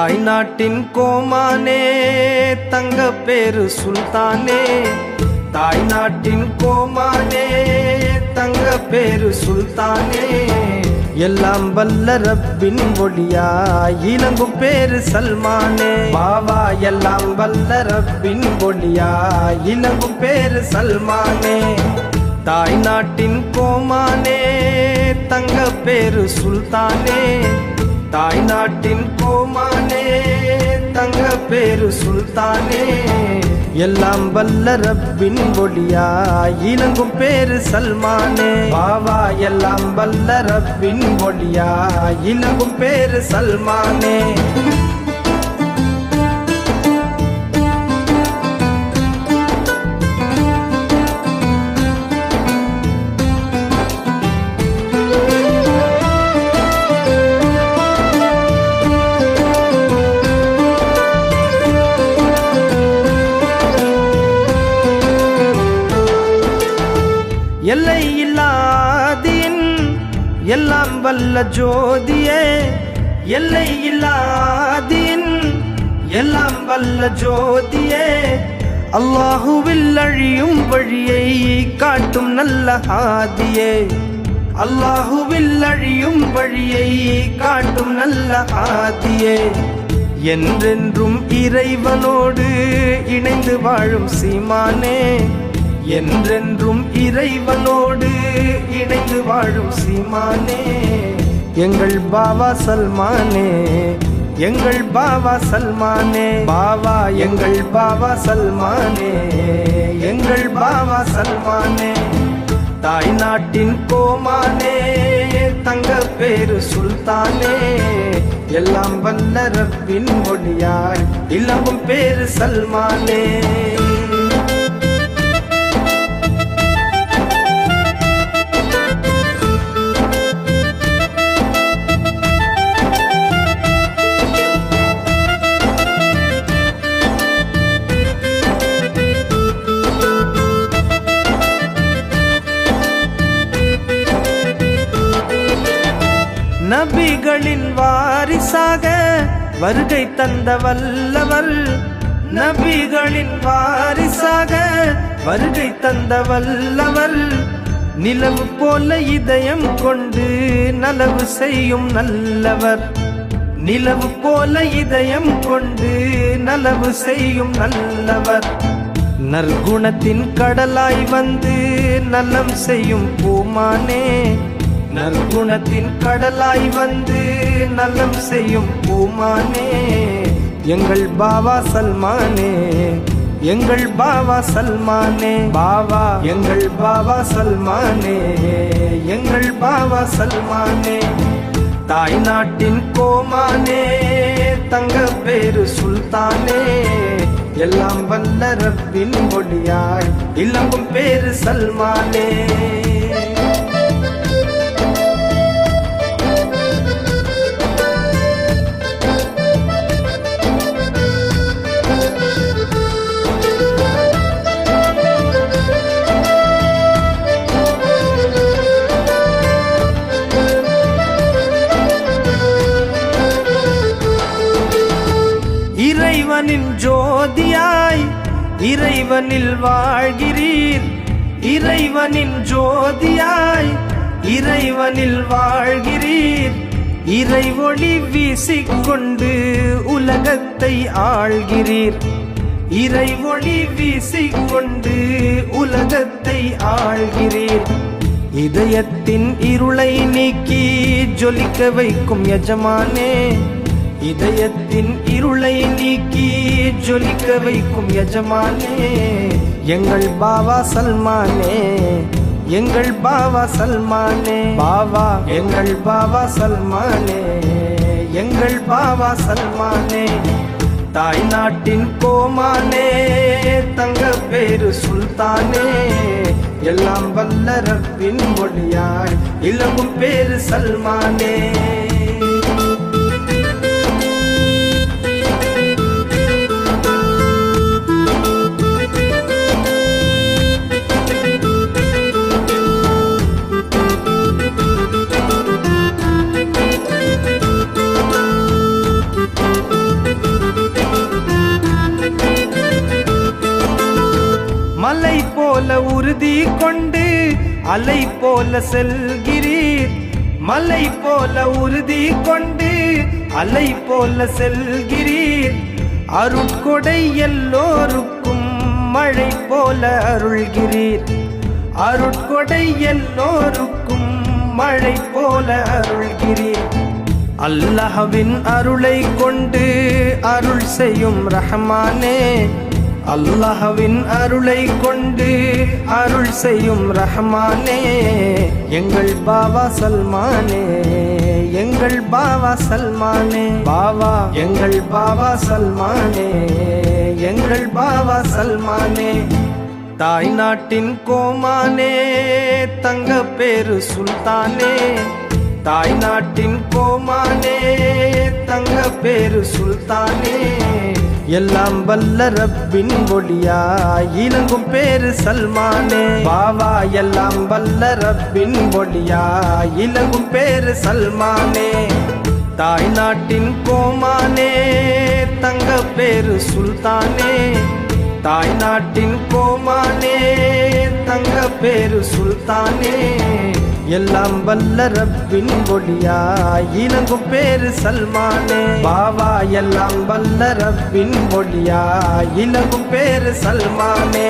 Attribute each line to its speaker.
Speaker 1: தாய் நாட்டின் கோமானே தங்க பேரு சுல்தானே, தாய் நாட்டின் கோமானே தங்க பேரு சுல்தானே, எல்லாம் வல்ல ரப்பின் ஒளியா இலங்கும் பேரு சல்மானே. பாவா எல்லாம் வல்ல ரப்பின் ஒளியா இலங்கும் பேரு சல்மானே. தாய் நாட்டின் கோமானே தங்க பேரு சுல்தானே, தாய் நாட்டின் கோமானே தங்க பேரு சுல்தானே, எல்லாம் வல்ல ரப்பின் ஒளியா இலங்கும் பேரு சல்மானே. பாவா எல்லாம் வல்ல ரப்பின் ஒளியா இலங்கும் பேரு சல்மானே. எல்லை இல்லாதின் எல்லாம் வல்ல ஜோதியே, எல்லை இல்லாதின் எல்லாம் வல்ல ஜோதியே, அல்லாஹுவில் அழியும் வழியை காட்டும் நல்ல ஹாதியே, அல்லாஹுவில் அழியும் வழியை காட்டும் நல்ல ஹாதியே, என்றென்றும் இறைவனோடு இணைந்து வாழும் சீமானே, என்றென்றும் இறைவனோடு இணைந்து வாழும் சீமானே. எங்கள் பாவா சல்மானே, எங்கள் பாவா சல்மானே, பாவா எங்கள் பாவா சல்மானே, எங்கள் பாவா சல்மானே. தாய் நாட்டின் கோமானே தங்க பேரு சுல்தானே, எல்லாம் வல்ல ரப்பின் ஒளியாய் இலங்கும் பேரு சல்மானே. நபிகளின் வாரிசாக வருகை தந்த வல்லவர், நபிகளின் வாரிசாக வருகை தந்த வல்லவர், நிலவு போல இதயம் கொண்டு நலவு செய்யும் நல்லவர், நிலவு போல இதயம் கொண்டு நலவு செய்யும் நல்லவர், நற்குணத்தின் கடலாய் வந்து நலம் செய்யும் பூமானே, நற்குணத்தின் கடலாய் வந்து நலம் செய்யும் பூமானே. எங்கள் பாவா சல்மானே, எங்கள் பாவா சல்மானே, பாவா எங்கள் பாவா சல்மானே, எங்கள் பாவா சல்மானே. தாய் நாட்டின் கோமானே தங்க பேரு சுல்தானே, எல்லாம் வல்ல ரப்பின் ஒளியாய் இலங்கும் பேரு சல்மானே. இறைவனின் ஜோதியாய் இறைவனில் வாழ்கிறீர், இறைவனின் ஜோதியாய் இறைவனில் வாழ்கிறீர், இறை ஒளி வீசிக்கொண்டு உலகத்தை ஆள்கிறீர், இறை ஒளி வீசிக்கொண்டு உலகத்தை ஆள்கிறீர், இதயத்தின் இருளை நீக்கி ஜொலிக்க வைக்கும் எஜமானே, இதயத்தின் இருளை நீக்கி ஜொலிக்க வைக்கும் எஜமானே. எங்கள் பாவா சல்மானே, எங்கள் பாவா சல்மானே, பாவா எங்கள் பாவா சல்மானே, எங்கள் பாவா சல்மானே. தாய் நாட்டின் கோமானே தங்க பேரு சுல்தானே, எல்லாம் வல்ல ரப்பின் ஒளியாய் இலங்கும் பேரு சல்மானே. உறுதி கொண்டு அலை போல செல்கிறீர். மலை போல உறுதி கொண்டு அலை போல செல்கிறீர். அருட்கொடை எல்லோருக்கும் மழை போல அருள்கிறீர். அருட்கொடை எல்லோருக்கும் மழை போல அருள்கிறீர். அல்லாஹ்வின் அருளை கொண்டு அருள் செய்யும் ரஹ்மானே. அல்லாஹ்வின் அருளை கொண்டு அருள் செய்யும் ரஹ்மானே. எங்கள் பாவா சல்மானே, எங்கள் பாவா சல்மானே. பாவா எங்கள் பாவா சல்மானே, எங்கள் பாவா சல்மானே. தாய் நாட்டின் கோமானே, தங்க பேரு சுல்தானே. தாய் நாட்டின் கோமானே, தங்க பேரு சுல்தானே. எல்லாம் வல்ல ரப்பின் ஒளியா இலங்கும் பேரு சல்மானே. பாவா எல்லாம் வல்ல ரப்பின் ஒளியா இலங்கும் பேரு சல்மானே. தாய் நாட்டின் கோமானே, தங்க பேரு சுல்தானே. தாய் நாட்டின் கோமானே, தங்க பேரு சுல்தானே. எல்லாம் வல்ல ரப்பின் ஒளியா இலங்கும் பேரு சல்மானே. பாவா எல்லாம் வல்ல ரப்பின் ஒளியா இலங்கும் பேரு சல்மானே.